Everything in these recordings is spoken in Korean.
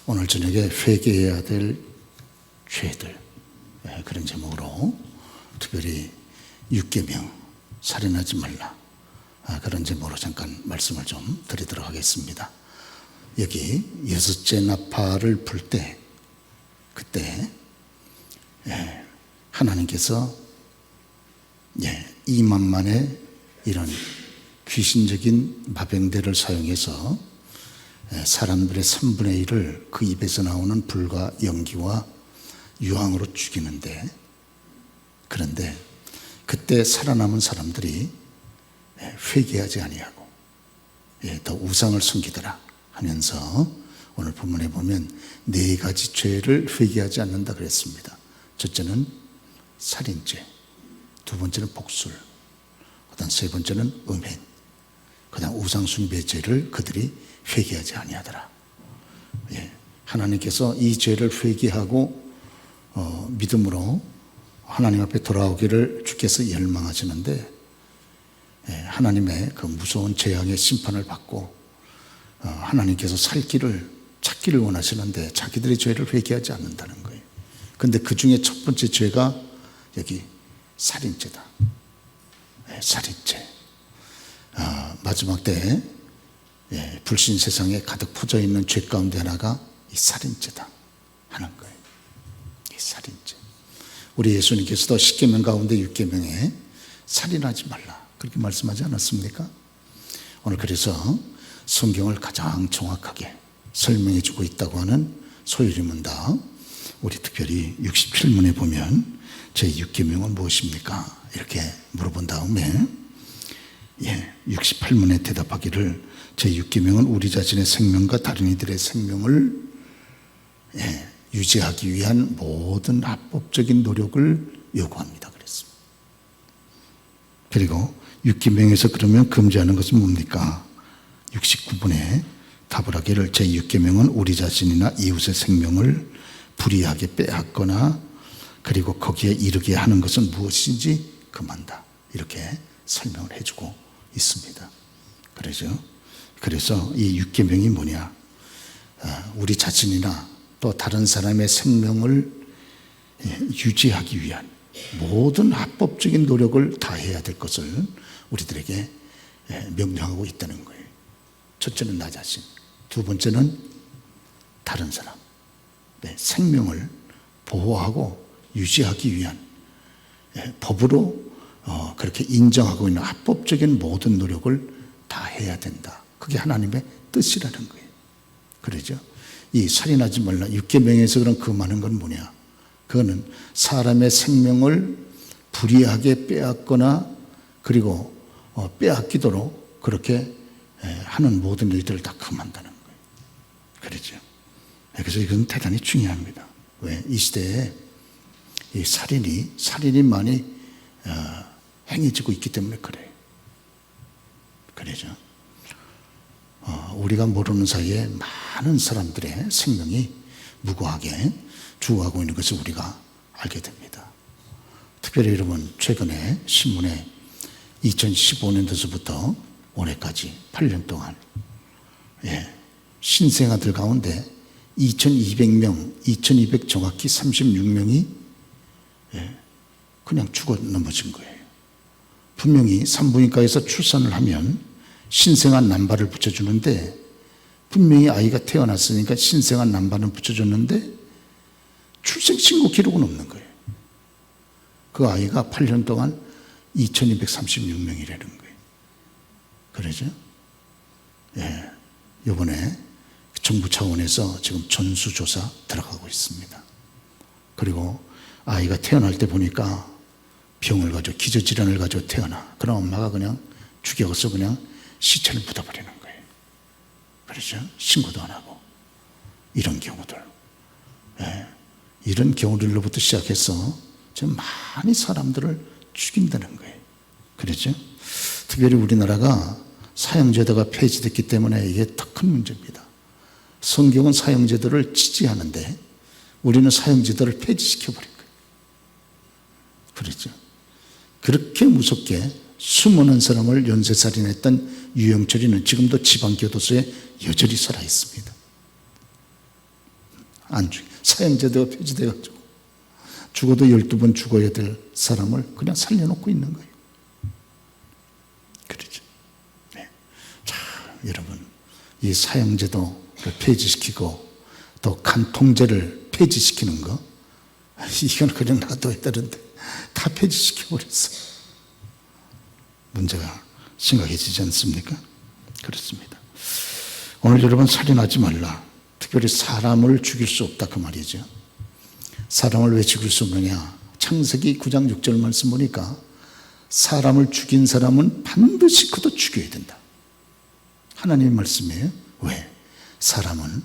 오늘 저녁에 회개해야 될 죄들, 그런 제목으로 특별히 6계명, 살인하지 말라, 그런 제목으로 잠깐 말씀을 좀 드리도록 하겠습니다. 여기 여섯째 나팔을 불 때, 그때 하나님께서 2만만의 이런 귀신적인 마병대를 사용해서 사람들의 3분의 1을 그 입에서 나오는 불과 연기와 유황으로 죽이는데, 그런데 그때 살아남은 사람들이 회개하지 아니하고 더 우상을 섬기더라 하면서 오늘 본문에 보면 4가지 죄를 회개하지 않는다 그랬습니다. 첫째는 살인죄, 두 번째는 복술, 그다음 세 번째는 음행, 그다음 우상숭배 죄를 그들이 회개하지 아니하더라. 하나님께서 이 죄를 회개하고 믿음으로 하나님 앞에 돌아오기를 주께서 열망하시는데, 하나님의 그 무서운 재앙의 심판을 받고 하나님께서 살 길을 찾기를 원하시는데 자기들의 죄를 회개하지 않는다는 거예요. 그런데 그 중에 첫 번째 죄가 여기 살인죄다. 살인죄. 마지막 때 불신 세상에 가득 퍼져 있는 죄 가운데 하나가 이 살인죄다 하는 거예요. 이 살인죄. 우리 예수님께서도 10계명 가운데 6계명에 살인하지 말라 그렇게 말씀하지 않았습니까? 오늘 그래서 성경을 가장 정확하게 설명해 주고 있다고 하는 소유리문답, 우리 특별히 67문에 보면 제6계명은 무엇입니까? 이렇게 물어본 다음에 68문에 대답하기를 제6계명은 우리 자신의 생명과 다른 이들의 생명을 유지하기 위한 모든 합법적인 노력을 요구합니다 그랬습니다. 그리고 6계명에서 그러면 금지하는 것은 뭡니까? 69분에 답을 하기를 제6계명은 우리 자신이나 이웃의 생명을 불의하게 빼앗거나 그리고 거기에 이르게 하는 것은 무엇인지 금한다, 이렇게 설명을 해주고 있습니다. 그래서 이 6계명이 뭐냐? 우리 자신이나 또 다른 사람의 생명을 유지하기 위한 모든 합법적인 노력을 다해야 될 것을 우리들에게 명령하고 있다는 거예요. 첫째는 나 자신, 두 번째는 다른 사람, 생명을 보호하고 유지하기 위한 법으로 그렇게 인정하고 있는 합법적인 모든 노력을 다 해야 된다. 그게 하나님의 뜻이라는 거예요. 그러죠? 이 살인하지 말라 6계명에서 그런 금하는 건 뭐냐? 그거는 사람의 생명을 불의하게 빼앗거나 그리고 빼앗기도록 그렇게 하는 모든 일들을 다 금한다는 거예요. 그렇죠? 그래서 이건 대단히 중요합니다. 왜? 이 시대에 이 살인이 많이 행해지고 있기 때문에 그래요. 그러죠? 우리가 모르는 사이에 많은 사람들의 생명이 무고하게 죽어가고 있는 것을 우리가 알게 됩니다. 특별히 여러분, 최근에 신문에 2015년도서부터 올해까지 8년 동안 신생아들 가운데 2200명, 2200 정확히 36명이 그냥 죽어 넘어진 거예요. 분명히 산부인과에서 출산을 하면 신생아 남발을 붙여주는데, 분명히 아이가 태어났으니까 신생아 남발은 붙여줬는데 출생신고 기록은 없는 거예요. 그 아이가 8년 동안 2236명이라는 거예요. 그러죠? 이번에 정부 차원에서 지금 전수조사 들어가고 있습니다. 그리고 아이가 태어날 때 보니까 병을 가지고 기저질환을 가지고 태어나. 그럼 엄마가 그냥 죽여서 그냥 시체를 묻어버리는 거예요. 그렇죠? 신고도 안 하고. 이런 경우들. 이런 경우들로부터 시작해서 지금 많이 사람들을 죽인다는 거예요. 그렇죠? 특별히 우리나라가 사형제도가 폐지됐기 때문에 이게 더 큰 문제입니다. 성경은 사형제도를 지지하는데 우리는 사형제도를 폐지시켜버린 거예요. 그렇죠? 그렇게 무섭게 수많은 사람을 연쇄살인했던 유영철이는 지금도 지방교도소에 여전히 살아있습니다. 안 죽여. 사형제도가 폐지돼가지고 죽어도 12번 죽어야 될 사람을 그냥 살려놓고 있는 거예요. 그렇죠. 네. 자, 여러분, 이 사형제도를 폐지시키고 또 간통죄를 폐지시키는 거, 이건 그냥 놔둬야 되는데 다 폐지시켜버렸어. 문제가 심각해지지 않습니까? 그렇습니다. 오늘 여러분, 살인하지 말라. 특별히 사람을 죽일 수 없다, 그 말이죠. 사람을 왜 죽일 수 없느냐? 창세기 9장 6절 말씀 보니까 사람을 죽인 사람은 반드시 그도 죽여야 된다. 하나님의 말씀이에요. 왜? 사람은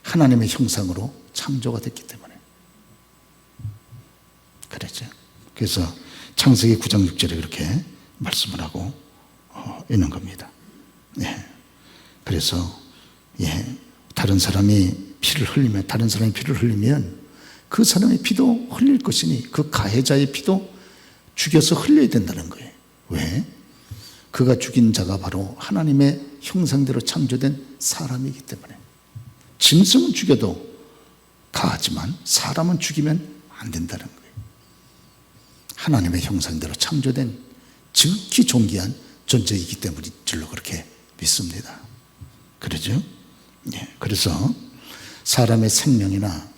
하나님의 형상으로 창조가 됐기 때문에. 그렇죠. 그래서 창세기 9장 6절에 그렇게 말씀을 하고 있는 겁니다. 예. 그래서 다른 사람이 피를 흘리면 그 사람의 피도 흘릴 것이니 그 가해자의 피도 죽여서 흘려야 된다는 거예요. 왜? 그가 죽인 자가 바로 하나님의 형상대로 창조된 사람이기 때문에. 짐승은 죽여도 가하지만 사람은 죽이면 안 된다는 거예요. 하나님의 형상대로 창조된 지극히 존귀한 존재이기 때문인 줄로 그렇게 믿습니다. 그러죠? 그래서 사람의 생명이나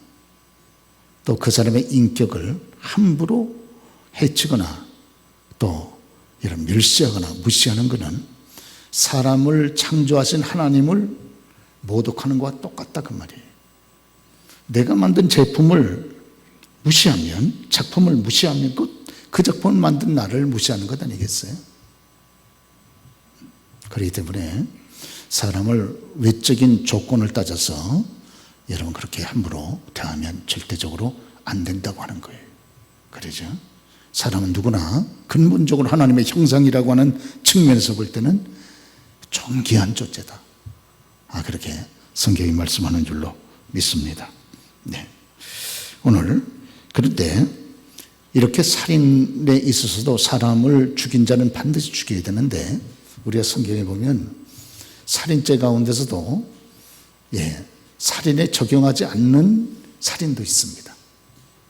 또 그 사람의 인격을 함부로 해치거나 또 이런 멸시하거나 무시하는 것은 사람을 창조하신 하나님을 모독하는 것과 똑같다, 그 말이에요. 내가 만든 제품을 무시하면, 작품을 무시하면 그 작품을 만든 나를 무시하는 것 아니겠어요? 그렇기 때문에 사람을 외적인 조건을 따져서 여러분 그렇게 함부로 대하면 절대적으로 안 된다고 하는 거예요. 그러죠? 사람은 누구나 근본적으로 하나님의 형상이라고 하는 측면에서 볼 때는 존귀한 존재다. 그렇게 성경이 말씀하는 줄로 믿습니다. 네. 오늘 그런데 이렇게 살인에 있어서도 사람을 죽인 자는 반드시 죽여야 되는데 우리가 성경에 보면 살인죄 가운데서도 살인에 적용하지 않는 살인도 있습니다.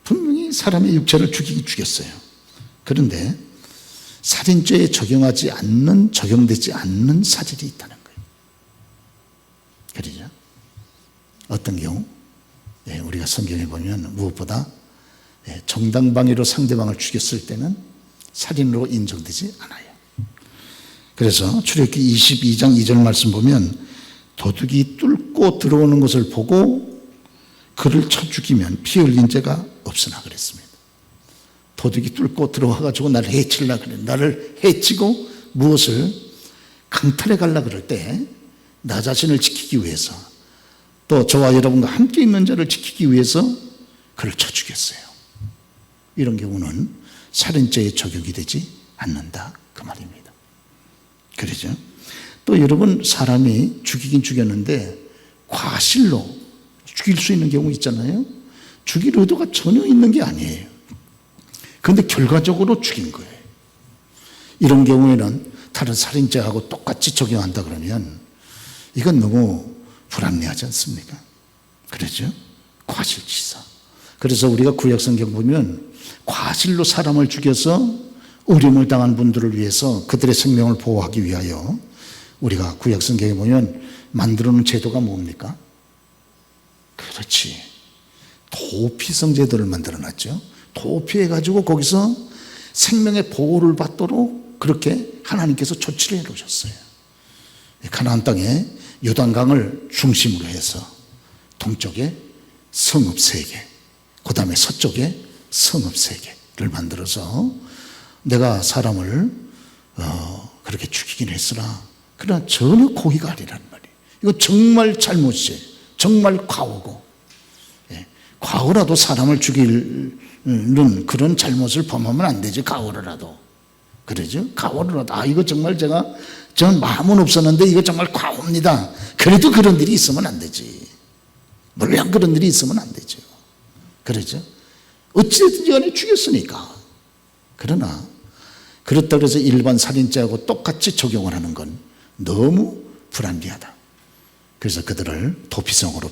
분명히 사람의 육체를 죽였어요. 그런데 살인죄에 적용되지 않는 살인이 있다는 거예요. 그러죠? 어떤 경우? 우리가 성경에 보면 무엇보다 정당방위로 상대방을 죽였을 때는 살인으로 인정되지 않아요. 그래서 출애굽기 22장 2절 말씀 보면 도둑이 뚫고 들어오는 것을 보고 그를 쳐 죽이면 피 흘린 죄가 없으나 그랬습니다. 도둑이 뚫고 들어와가지고 나를 해치려고 그래. 나를 해치고 무엇을 강탈해 가려고 그럴 때 나 자신을 지키기 위해서 또 저와 여러분과 함께 있는 자를 지키기 위해서 그를 쳐 죽였어요. 이런 경우는 살인죄에 적용이 되지 않는다, 그 말입니다. 그러죠? 또 여러분, 사람이 죽이긴 죽였는데 과실로 죽일 수 있는 경우 있잖아요. 죽일 의도가 전혀 있는 게 아니에요. 그런데 결과적으로 죽인 거예요. 이런 경우에는 다른 살인죄하고 똑같이 적용한다 그러면 이건 너무 불합리하지 않습니까? 그러죠? 과실치사. 그래서 우리가 구약성경 보면 과실로 사람을 죽여서 어려움을 당한 분들을 위해서 그들의 생명을 보호하기 위하여 우리가 구약성경에 보면 만들어놓은 제도가 뭡니까? 그렇지. 도피성 제도를 만들어놨죠. 도피해가지고 거기서 생명의 보호를 받도록 그렇게 하나님께서 조치를 해놓으셨어요. 가나안 땅에 요단강을 중심으로 해서 동쪽에 성읍 3개, 그 다음에 서쪽에 성읍 3개를 만들어서 내가 사람을 그렇게 죽이긴 했으나 그러나 전혀 고의가 아니란 말이에요. 이거 정말 잘못이에요. 정말 과오고, 과오라도 사람을 죽이는 그런 잘못을 범하면 안 되지. 과오라도. 그러죠? 과오라도 이거 정말 저는 마음은 없었는데 이거 정말 과오입니다. 그래도 그런 일이 있으면 안 되지. 물론 그런 일이 있으면 안 되죠. 그러죠? 어찌됐든지 간에 죽였으니까. 그러나 그렇다고 해서 일반 살인죄하고 똑같이 적용을 하는 건 너무 불합리하다. 그래서 그들을 도피성으로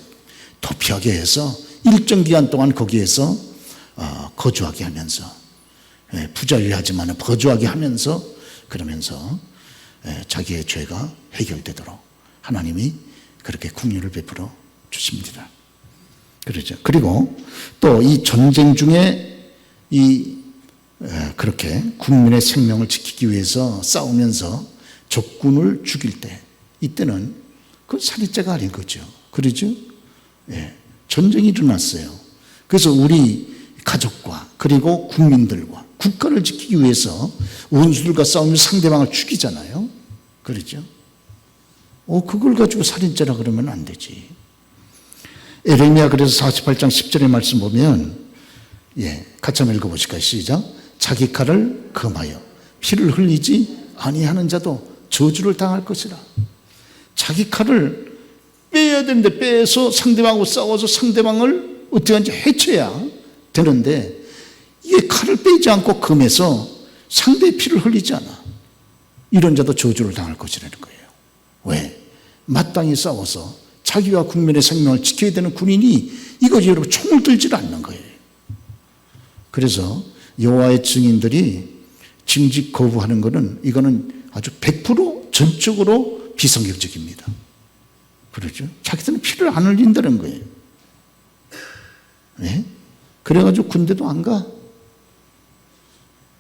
도피하게 해서 일정 기간 동안 거기에서 거주하게 하면서, 부자유하지만 거주하게 하면서, 그러면서 자기의 죄가 해결되도록 하나님이 그렇게 긍휼을 베풀어 주십니다. 그러죠. 그리고 또 이 전쟁 중에 그렇게 국민의 생명을 지키기 위해서 싸우면서 적군을 죽일 때, 이때는 그 살인죄가 아닌 거죠. 그러죠? 전쟁이 일어났어요. 그래서 우리 가족과 그리고 국민들과 국가를 지키기 위해서 원수들과 싸우면서 상대방을 죽이잖아요. 그렇죠? 그걸 가지고 살인죄라 그러면 안 되지. 에레미야 그래서 48장 10절의 말씀 보면, 같이 한번 읽어보실까요? 시작. 자기 칼을 금하여 피를 흘리지 아니하는 자도 저주를 당할 것이라. 자기 칼을 빼야 되는데 빼서 상대방하고 싸워서 상대방을 어떻게 하는지 해쳐야 되는데, 이게 칼을 빼지 않고 금해서 상대의 피를 흘리지 않아. 이런 자도 저주를 당할 것이라는 거예요. 왜? 마땅히 싸워서 자기와 국민의 생명을 지켜야 되는 군인이 이거지, 여러분, 총을 들지 않는 거예요. 그래서 여호와의 증인들이 징직 거부하는 것은, 이거는 아주 100% 전적으로 비성경적입니다. 그렇죠? 자기들은 피를 안 흘린다는 거예요. 그래가지고 군대도 안 가.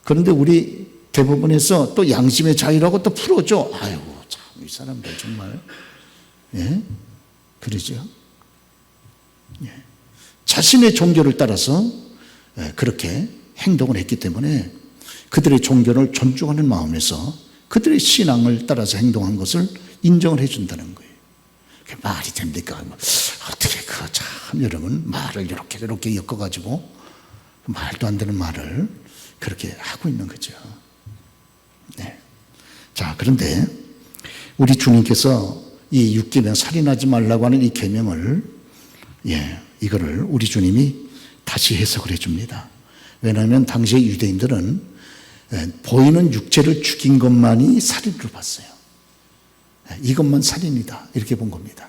그런데 우리 대법원에서 또 양심의 자유라고 또 풀어줘. 아이고, 참, 이 사람들 정말. 그러죠. 자신의 종교를 따라서 그렇게 행동을 했기 때문에 그들의 종교를 존중하는 마음에서 그들의 신앙을 따라서 행동한 것을 인정을 해준다는 거예요. 그게 말이 됩니까? 어떻게 참 여러분 말을 이렇게 엮어가지고 말도 안 되는 말을 그렇게 하고 있는 거죠. 자, 그런데 우리 주님께서 이 6계명, 살인하지 말라고 하는 이 계명을, 이거를 우리 주님이 다시 해석을 해줍니다. 왜냐하면 당시의 유대인들은 보이는 육체를 죽인 것만이 살인으로 봤어요. 이것만 살인이다, 이렇게 본 겁니다.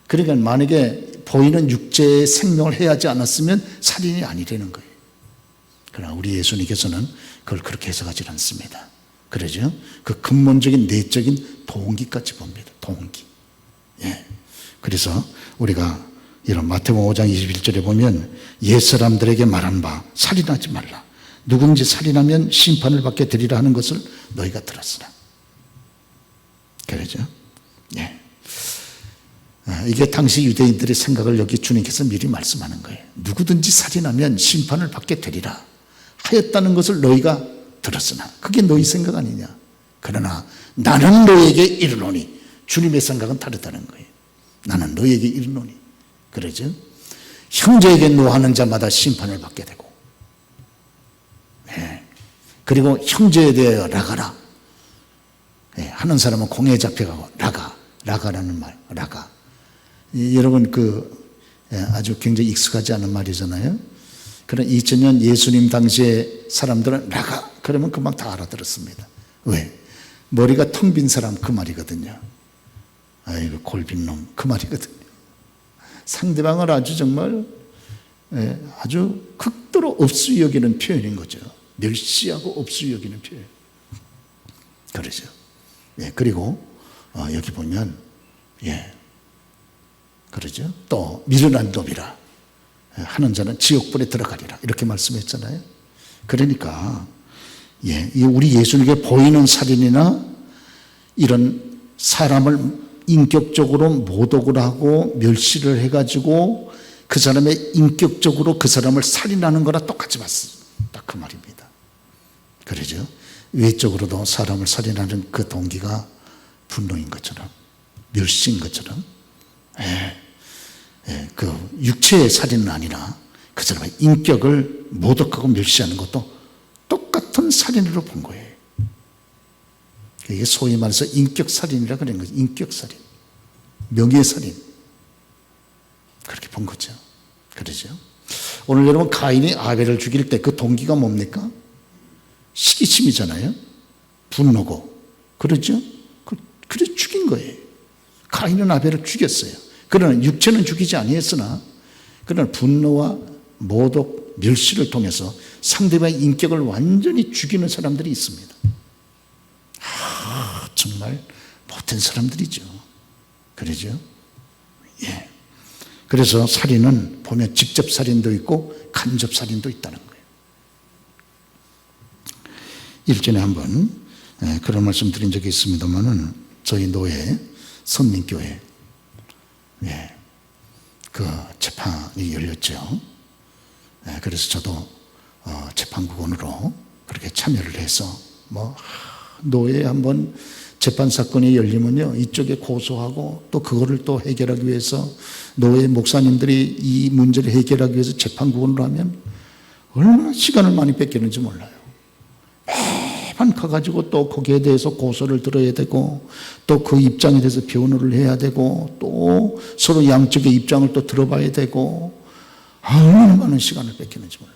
그러니까 만약에 보이는 육체의 생명을 해하지 않았으면 살인이 아니라는 거예요. 그러나 우리 예수님께서는 그걸 그렇게 해석하지 않습니다. 그러죠? 그 근본적인 내적인 동기까지 봅니다. 동기. 그래서 우리가 이런 마태복음 5장 21절에 보면, 옛 사람들에게 말한 바 살인하지 말라. 누군지 살인하면 심판을 받게 되리라 하는 것을 너희가 들었으나. 그러죠? 이게 당시 유대인들의 생각을 여기 주님께서 미리 말씀하는 거예요. 누구든지 살인하면 심판을 받게 되리라 하였다는 것을 너희가 들었으나, 그게 너희 생각 아니냐. 그러나 나는 너에게 이르노니, 주님의 생각은 다르다는 거예요. 나는 너에게 이르노니. 그러죠? 형제에게 노하는 자마다 심판을 받게 되고, 그리고 형제에 대하여 라가라. 하는 사람은 공에 잡혀가고 라가라는 말, 라가. 여러분 아주 굉장히 익숙하지 않은 말이잖아요. 그런 2000년 예수님 당시에 사람들은 라가 그러면 금방 다 알아들었습니다. 왜? 머리가 텅 빈 사람 그 말이거든요. 아이고 골빈 놈 그 말이거든요. 상대방을 아주 정말 아주 극도로 업수히 여기는 표현인 거죠. 멸시하고 업수히 여기는 표현. 그러죠. 그리고 여기 보면 그러죠. 또 미련한 놈이라 하는 자는 지옥불에 들어가리라 이렇게 말씀했잖아요. 그러니까 우리 예수님께 보이는 살인이나 이런 사람을 인격적으로 모독을 하고 멸시를 해가지고 그 사람의 인격적으로 그 사람을 살인하는 거나 똑같이 봤습니다. 딱 그 말입니다. 그러죠. 외적으로도 사람을 살인하는 그 동기가 분노인 것처럼, 멸시인 것처럼, 그 육체의 살인은 아니라 그 사람의 인격을 모독하고 멸시하는 것도 똑같은 살인으로 본 거예요. 이게 소위 말해서 인격살인이라 그러는 거죠. 인격살인, 명예살인, 그렇게 본 거죠. 그러죠. 오늘 여러분 가인이 아벨을 죽일 때 그 동기가 뭡니까? 시기심이잖아요. 분노고. 그렇죠? 그래서 죽인 거예요. 가인은 아벨을 죽였어요. 그러나 육체는 죽이지 아니했으나 그러나 분노와 모독, 멸시를 통해서 상대방의 인격을 완전히 죽이는 사람들이 있습니다. 정말 못된 사람들이죠. 그러죠? 예. 그래서 살인은 보면 직접 살인도 있고 간접 살인도 있다는 거예요. 일전에 한번 그런 말씀 드린 적이 있습니다만은 저희 노예 선민교회 그 재판이 열렸죠. 그래서 저도 재판국원으로 그렇게 참여를 해서 노예 한번 재판 사건이 열리면요, 이쪽에 고소하고 또 그거를 또 해결하기 위해서 노예 목사님들이 이 문제를 해결하기 위해서 재판국원으로 하면 얼마나 시간을 많이 뺏기는지 몰라요. 매번 가가지고 또 거기에 대해서 고소를 들어야 되고 또 그 입장에 대해서 변호를 해야 되고 또 서로 양쪽의 입장을 또 들어봐야 되고 얼마나 많은 시간을 뺏기는지 몰라요.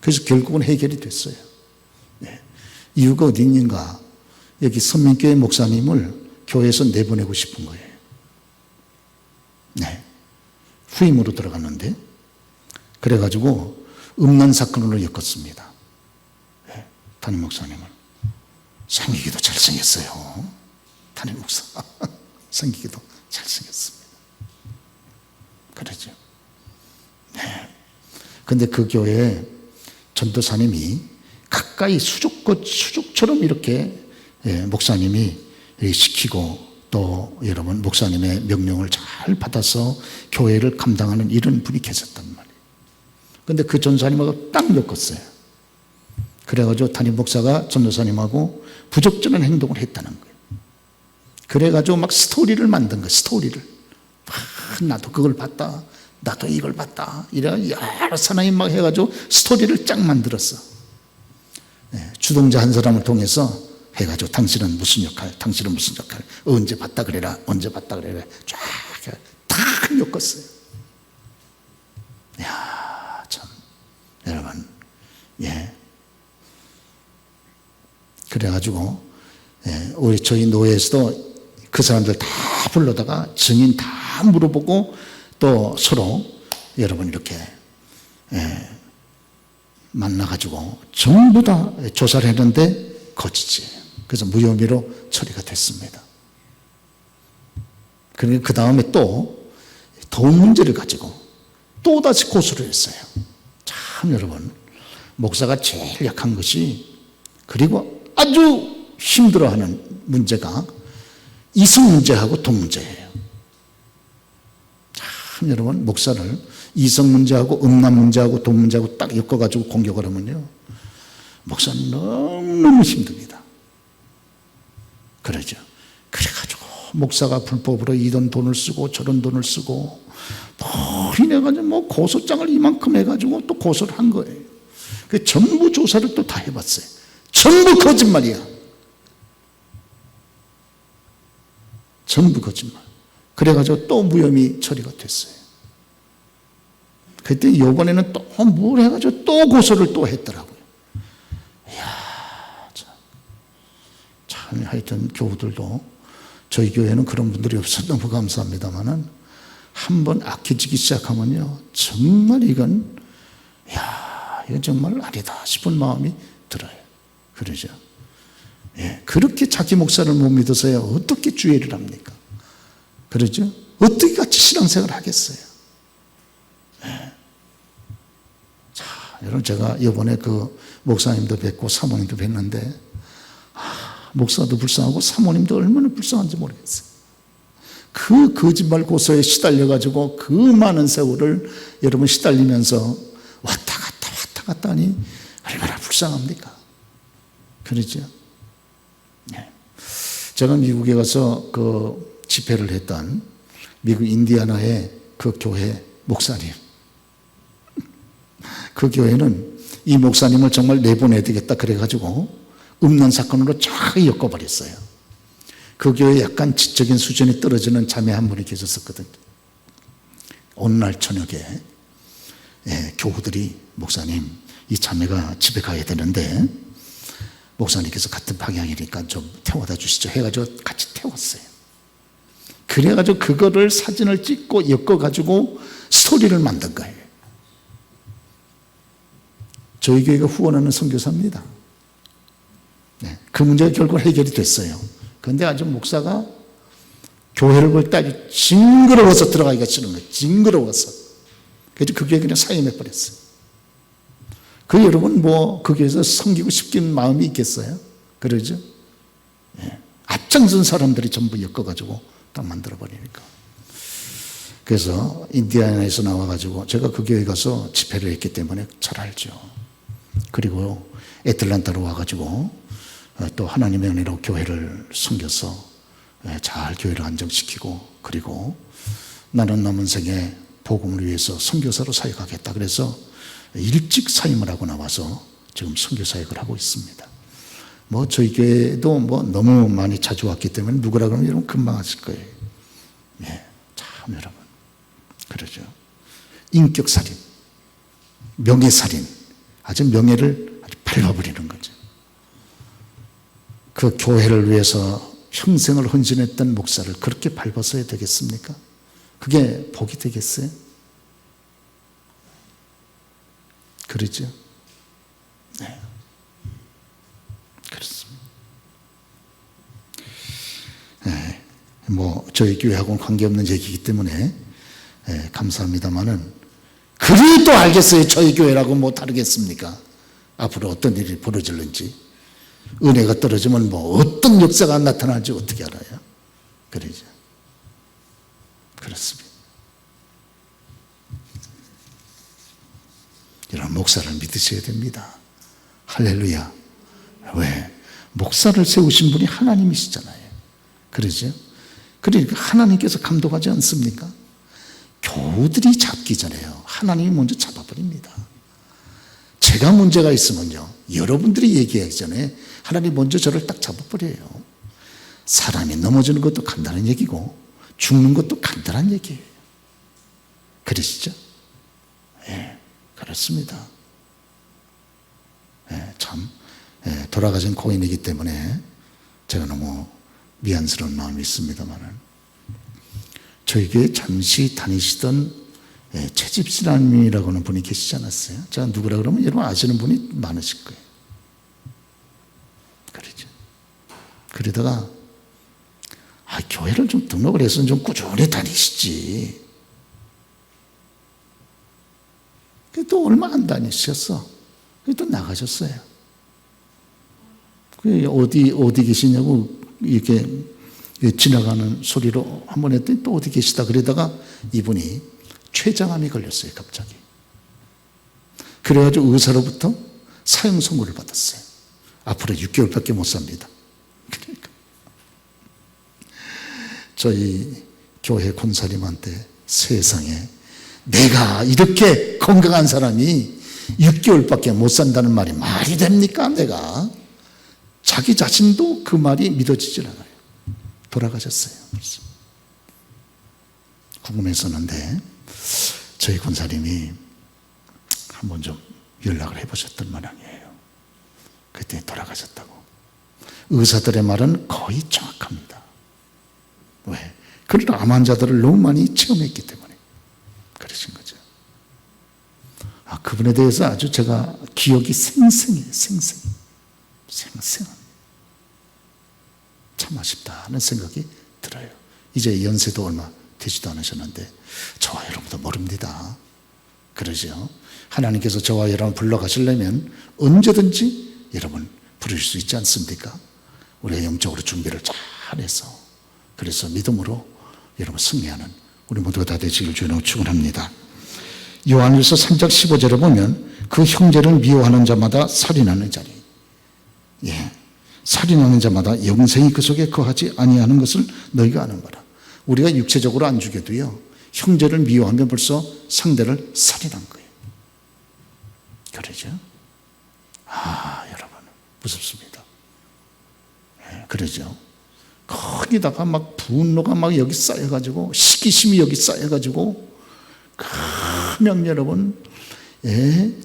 그래서 결국은 해결이 됐어요. 이유가 어디 있는가? 여기 선민교회 목사님을 교회에서 내보내고 싶은 거예요. 후임으로 들어갔는데 그래가지고 음란 사건으로 엮었습니다. 담임 목사님을. 생기기도 잘생겼어요. 담임 목사. 생기기도 잘생겼습니다. 그러죠. 근데 그 교회에 전도사님이 가까이 수족처럼 이렇게 목사님이 시키고 또 여러분 목사님의 명령을 잘 받아서 교회를 감당하는 이런 분이 계셨단 말이에요. 근데 그 전도사님하고 딱 엮었어요. 그래가지고 담임 목사가 전도사님하고 부적절한 행동을 했다는 거예요. 그래가지고 막 스토리를 만든 거예요. 스토리를. 나도 그걸 봤다. 나도 이걸 봤다. 이래 여러 사람이 막 해가지고 스토리를 쫙 만들었어. 주동자 한 사람을 통해서 해가지고 당신은 무슨 역할, 당신은 무슨 역할, 언제 봤다 그래라, 언제 봤다 그래라, 쫙 다 엮었어요. 이야, 참, 여러분, 그래가지고, 우리 저희 노예에서도 그 사람들 다 불러다가 증인 다 물어보고 또 서로 여러분 이렇게, 만나가지고 전부 다 조사를 했는데 거짓이에요. 그래서 무혐의로 처리가 됐습니다. 그러니까 그 다음에 또 더 문제를 가지고 또 다시 고소를 했어요. 참 여러분, 목사가 제일 약한 것이 그리고 아주 힘들어하는 문제가 이성 문제하고 돈 문제예요. 참 여러분, 목사를 이성 문제하고 음란 문제하고 돈 문제하고 딱 엮어가지고 공격을 하면요, 목사는 너무너무 힘듭니다. 그러죠. 그래가지고 목사가 불법으로 이런 돈을 쓰고 저런 돈을 쓰고 이래가지고 고소장을 이만큼 해가지고 또 고소를 한 거예요. 그 전부 조사를 또 다 해봤어요. 전부 거짓말이야. 전부 거짓말. 그래가지고 또 무혐의 처리가 됐어요. 그때 이번에는 또 뭘 해가지고 또 고소를 또 했더라고요. 이야, 참 하여튼 교우들도 저희 교회는 그런 분들이 없어서 너무 감사합니다만은 한번 악해지기 시작하면요, 정말 이건 정말 아니다 싶은 마음이 들어요. 그러죠. 그렇게 자기 목사를 못 믿어서야 어떻게 주의를 합니까? 그러죠. 어떻게 같이 신앙생활을 하겠어요? 자, 여러분, 제가 이번에 그 목사님도 뵙고 사모님도 뵀는데 목사도 불쌍하고 사모님도 얼마나 불쌍한지 모르겠어요. 그 거짓말 고소에 시달려가지고 그 많은 세월을 여러분 시달리면서 왔다 갔다 하니 얼마나 불쌍합니까? 그러죠? 제가 미국에 가서 그 집회를 했던 미국 인디애나의 그 교회 목사님, 그 교회는 이 목사님을 정말 내보내야 되겠다 그래가지고 음란 사건으로 쫙 엮어버렸어요. 그 교회에 약간 지적인 수준이 떨어지는 자매 한 분이 계셨었거든요. 어느 날 저녁에 교우들이 목사님, 이 자매가 집에 가야 되는데 목사님께서 같은 방향이니까 좀 태워다 주시죠 해가지고 같이 태웠어요. 그래가지고 그거를 사진을 찍고 엮어가지고 스토리를 만든 거예요. 저희 교회가 후원하는 선교사입니다. 네, 그 문제가 결국 해결이 됐어요. 그런데 아주 목사가 교회를 볼 때 아주 징그러워서 들어가기가 싫은 거예요. 징그러워서. 그래서 그 교회 그냥 사임해버렸어요. 그 여러분 그 교회에서 섬기고 싶은 마음이 있겠어요? 그러죠? 예. 앞장선 사람들이 전부 엮어가지고 딱 만들어버리니까. 그래서 인디애나에서 나와가지고 제가 그 교회 가서 집회를 했기 때문에 잘 알죠. 그리고 애틀란타로 와가지고 또 하나님의 은혜로 교회를 섬겨서 잘 교회를 안정시키고, 그리고 나는 남은 생에 복음을 위해서 선교사로 사역하겠다. 그래서 일찍 사임을 하고 나와서 지금 선교 사역을 하고 있습니다. 저희 교회도 너무 많이 자주 왔기 때문에 누구라 그러면 여러분 금방 아실 거예요. 예, 참 여러분 그러죠. 인격살인, 명예살인, 아주 명예를 아주 밟아버리는 거죠. 그 교회를 위해서 평생을 헌신했던 목사를 그렇게 밟아서야 되겠습니까? 그게 복이 되겠어요? 그러죠? 네. 그렇습니다. 네. 저희 교회하고는 관계없는 얘기이기 때문에 감사합니다만은, 그래도 알겠어요. 저희 교회라고 다르겠습니까? 앞으로 어떤 일이 벌어질는지. 은혜가 떨어지면 어떤 역사가 나타날지 어떻게 알아요? 그러죠. 그렇습니다. 이런 목사를 믿으셔야 됩니다. 할렐루야. 왜? 목사를 세우신 분이 하나님이시잖아요. 그러죠? 그러니까 하나님께서 감독하지 않습니까? 교우들이 잡기 전에요, 하나님이 먼저 잡아버립니다. 제가 문제가 있으면요, 여러분들이 얘기하기 전에 하나님 먼저 저를 딱 잡아버려요. 사람이 넘어지는 것도 간단한 얘기고 죽는 것도 간단한 얘기예요. 그러시죠? 예, 그렇습니다. 예, 참 돌아가신 고인이기 때문에 제가 너무 미안스러운 마음이 있습니다만은, 저희 교회 잠시 다니시던 채집신앙이라고 하는 분이 계시지 않았어요? 제가 누구라 그러면 여러분 아시는 분이 많으실 거예요. 그러죠. 그러다가 교회를 좀 등록을 해서 좀 꾸준히 다니시지. 또 얼마 안 다니셨어. 또 나가셨어요. 어디 계시냐고 이렇게 지나가는 소리로 한번 했더니 또 어디 계시다 그러다가 이분이 췌장암이 걸렸어요, 갑자기. 그래가지고 의사로부터 사형 선고를 받았어요. 앞으로 6개월밖에 못 삽니다. 그러니까 저희 교회 권사님한테, 세상에 내가 이렇게 건강한 사람이 6개월밖에 못 산다는 말이 말이 됩니까? 내가 자기 자신도 그 말이 믿어지질 않아요. 돌아가셨어요. 궁금했었는데 저희 권사님이 한번 좀 연락을 해보셨던 모양이에요. 그때 돌아가셨다고. 의사들의 말은 거의 정확합니다. 왜? 그런 암 환자들을 너무 많이 체험했기 때문에 그러신 거죠. 그분에 대해서 아주 제가 기억이 생생해요. 생생한. 참 아쉽다는 생각이 들어요. 이제 연세도 얼마 되지도 않으셨는데 저와 여러분도 모릅니다. 그러죠. 하나님께서 저와 여러분 불러가시려면 언제든지 여러분 부르실 수 있지 않습니까? 우리가 영적으로 준비를 잘해서, 그래서 믿음으로 여러분 승리하는 우리 모두가 다 되시길 주님으로 축원합니다. 요한일서 3장 15절에 보면 그 형제를 미워하는 자마다 살인하는 자리. 예, 살인하는 자마다 영생이 그 속에 거하지 아니하는 것을 너희가 아는 거라. 우리가 육체적으로 안 죽여도요, 형제를 미워하면 벌써 상대를 살인한 거예요. 그러죠? 여러분 무섭습니다. 네, 그러죠? 거기다가 막 분노가 막 여기 쌓여가지고, 시기심이 여기 쌓여가지고, 그러면 여러분,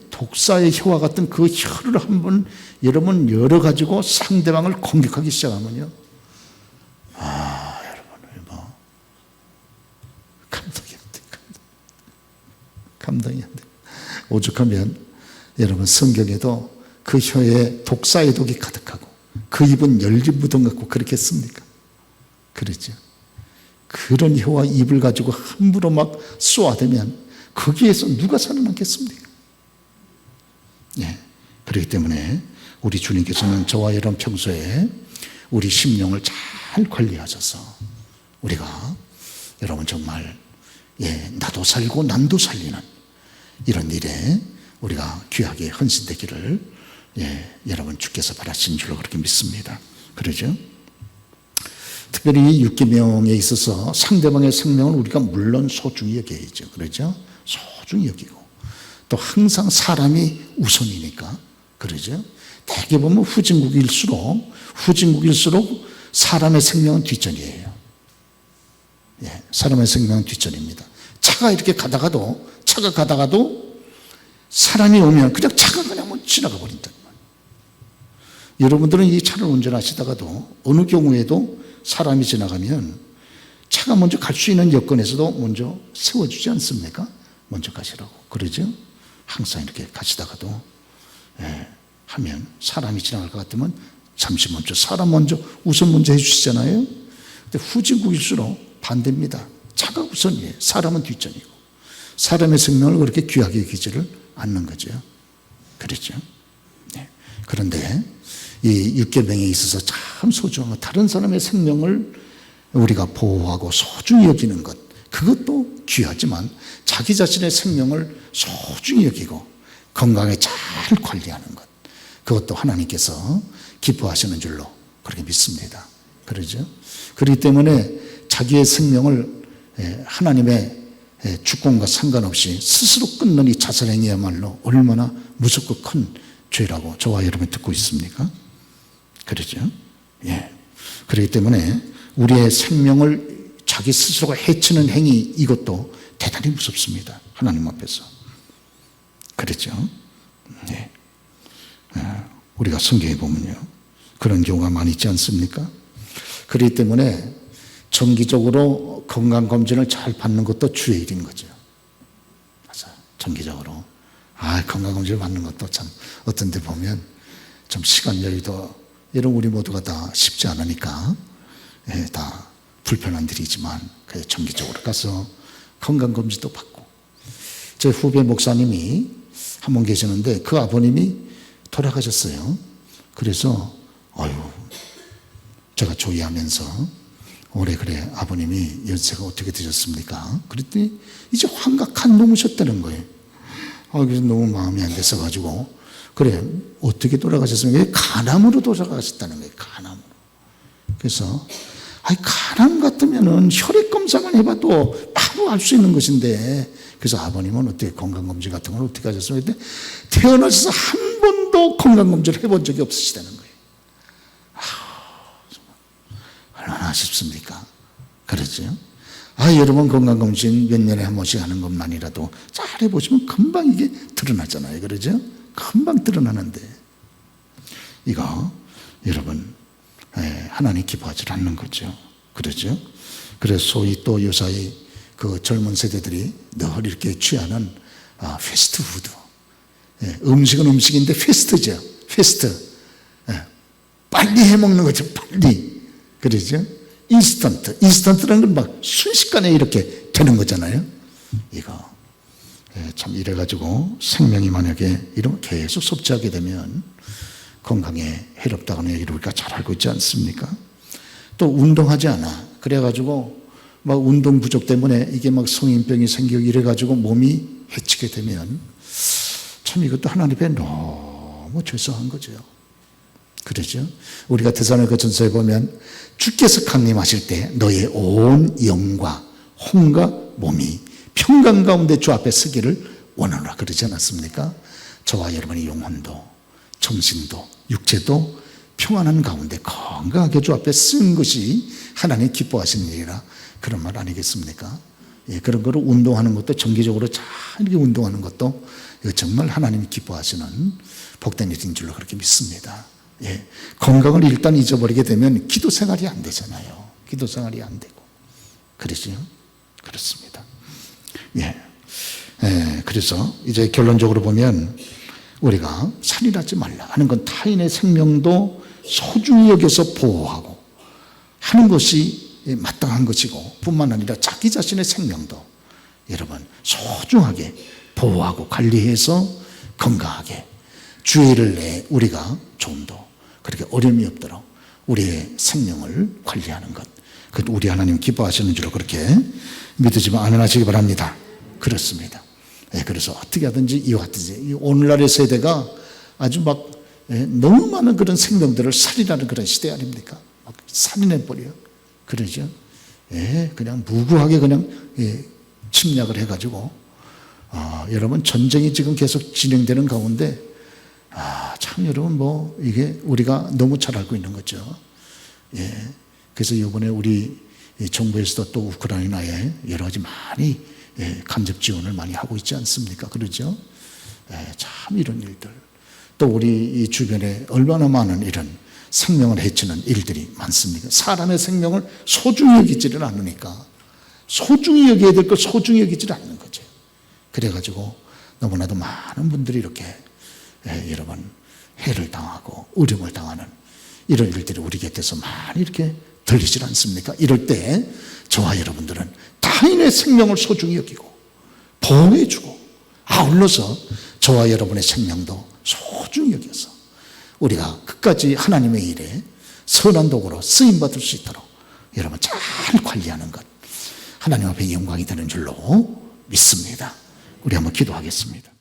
독사의 혀와 같은 그 혀를 한번 여러분 열어가지고 상대방을 공격하기 시작하면요, 여러분 감독이 안 돼. 감당이 안 돼요. 오죽하면 여러분 성경에도 그 혀에 독사의 독이 가득하고 그 입은 열린 무덤 같고 그렇겠습니까? 그렇죠. 그런 혀와 입을 가지고 함부로 막 쏘아대면 거기에서 누가 살아남겠습니까? 예. 그렇기 때문에 우리 주님께서는 저와 여러분 평소에 우리 심령을 잘 관리하셔서 우리가 여러분 정말 나도 살고 남도 살리는 이런 일에 우리가 귀하게 헌신되기를 여러분 주께서 바라신 줄로 그렇게 믿습니다. 그러죠? 특별히 육계명에 있어서 상대방의 생명을 우리가 물론 소중히 여겨야죠. 그러죠? 소중히 여기고 또 항상 사람이 우선이니까 그러죠? 대개 보면 후진국일수록 사람의 생명은 뒷전이에요. 사람의 생명은 뒷전입니다. 차가 이렇게 가다가도 사람이 오면 그냥 차가 그냥 지나가 버린단 말이에요. 여러분들은 이 차를 운전하시다가도 어느 경우에도 사람이 지나가면 차가 먼저 갈 수 있는 여건에서도 먼저 세워주지 않습니까? 먼저 가시라고. 그러죠? 항상 이렇게 가시다가도 하면 사람이 지나갈 것 같으면 잠시 먼저 사람 먼저 우선 먼저 해주시잖아요. 근데 후진국일수록 반대입니다. 차가 우선이에요. 사람은 뒷전이고 사람의 생명을 그렇게 귀하게 여기지를 않는 거죠. 그렇죠? 그런데 이 육계명에 있어서 참 소중한 것, 다른 사람의 생명을 우리가 보호하고 소중히 여기는 것, 그것도 귀하지만 자기 자신의 생명을 소중히 여기고 건강에 잘 관리하는 것, 그것도 하나님께서 기뻐하시는 줄로 그렇게 믿습니다. 그러죠? 그렇기 때문에 자기의 생명을 하나님의 주권과 상관없이 스스로 끊는 이 자살행위야말로 얼마나 무섭고 큰 죄라고 저와 여러분이 듣고 있습니까? 그러죠? 그렇기 때문에 우리의 생명을 자기 스스로가 해치는 행위, 이것도 대단히 무섭습니다. 하나님 앞에서. 그렇죠? 우리가 성경에 보면요, 그런 경우가 많이 있지 않습니까? 그렇기 때문에 정기적으로 건강검진을 잘 받는 것도 주의 일인 거죠. 맞아요. 정기적으로. 건강검진을 받는 것도 참 어떤 데 보면 좀 시간 여유도 여러분 우리 모두가 다 쉽지 않으니까 다 불편한 일이지만 정기적으로 가서 건강검진도 받고, 제 후배 목사님이 한 분 계시는데 그 아버님이 돌아가셨어요. 그래서 제가 조의하면서 올해 그래 아버님이 연세가 어떻게 되셨습니까? 그랬더니 이제 환각한 넘으셨다는 거예요. 그래서 너무 마음이 안 됐어가지고 그래 어떻게 돌아가셨습니까? 간암으로 돌아가셨다는 거예요. 간암으로. 그래서 간암 같으면은 혈액 검사만 해봐도 바로 알 수 있는 것인데, 그래서 아버님은 어떻게 건강검진 같은 걸 어떻게 하셨습니까? 태어나셔서 한 번도 건강검진을 해본 적이 없으시다는 거예요. 얼마나 아쉽습니까? 그렇죠? 여러분 건강검진 몇 년에 한 번씩 하는 것만이라도 잘 해보시면 금방 이게 드러나잖아요. 그러죠? 금방 드러나는데 이거 여러분 하나님 기뻐하지 않는 거죠. 그렇죠? 그래서 소위 또 요사이 그 젊은 세대들이 늘 이렇게 취하는 패스트푸드, 음식은 음식인데 패스트죠. 패스트, 빨리 해먹는 거죠. 빨리. 그러죠? 인스턴트라는 건 막 순식간에 이렇게 되는 거잖아요. 이거 참 이래가지고 생명이 만약에 이런 계속 섭취하게 되면 건강에 해롭다는 얘기를 우리가 잘 알고 있지 않습니까? 또 운동하지 않아. 그래가지고 막 운동 부족 때문에 이게 막 성인병이 생기고 이래가지고 몸이 해치게 되면 참 이것도 하나님 앞에 너무 죄송한 거죠. 그러죠? 우리가 데살로니가 전서에 보면 주께서 강림하실 때 너의 온 영과 혼과 몸이 평강 가운데 주 앞에 서기를 원하노라 그러지 않았습니까? 저와 여러분의 영혼도 정신도 육체도 평안한 가운데 건강하게 주 앞에 쓴 것이 하나님 기뻐하시는 일이라 그런 말 아니겠습니까? 그런 거를 운동하는 것도 정기적으로 잘 이렇게 운동하는 것도 이거 정말 하나님이 기뻐하시는 복된 일인 줄로 그렇게 믿습니다. 건강을 일단 잊어버리게 되면 기도 생활이 안 되잖아요. 기도 생활이 안 되고. 그러죠? 그렇습니다. 그래서 이제 결론적으로 보면 우리가 살인하지 말라 하는 건 타인의 생명도 소중히 여겨서 보호하고 하는 것이 마땅한 것이고, 뿐만 아니라 자기 자신의 생명도 여러분 소중하게 보호하고 관리해서 건강하게 주의를 내 우리가 좀 더 그렇게 어려움이 없도록 우리의 생명을 관리하는 것, 그 우리 하나님 기뻐하시는 줄로 그렇게 믿으시면 아멘하시기 바랍니다. 그렇습니다. 그래서 어떻게 하든지 이와 같이 오늘날의 세대가 아주 막 너무 많은 그런 생명들을 살인하는 그런 시대 아닙니까? 막 살인해버려. 그러죠. 그냥 무고하게 그냥 침략을 해가지고 여러분 전쟁이 지금 계속 진행되는 가운데 참 여러분 뭐 이게 우리가 너무 잘 알고 있는 거죠. 그래서 이번에 우리 정부에서도 또 우크라이나에 여러 가지 많이 간접 지원을 많이 하고 있지 않습니까? 그러죠. 참 이런 일들, 또 우리 이 주변에 얼마나 많은 이런 생명을 해치는 일들이 많습니까? 사람의 생명을 소중히 여기지를 않으니까 소중히 여겨야 될 걸 소중히 여기지를 않는 거죠. 그래가지고 너무나도 많은 분들이 이렇게 여러분 해를 당하고 어려움을 당하는 이런 일들이 우리 곁에서 많이 이렇게 들리질 않습니까? 이럴 때 저와 여러분들은 타인의 생명을 소중히 여기고 보호해주고 아울러서 저와 여러분의 생명도 소중히 여겨서 우리가 끝까지 하나님의 일에 선한 도구로 쓰임받을 수 있도록 여러분 잘 관리하는 것, 하나님 앞에 영광이 되는 줄로 믿습니다. 우리 한번 기도하겠습니다.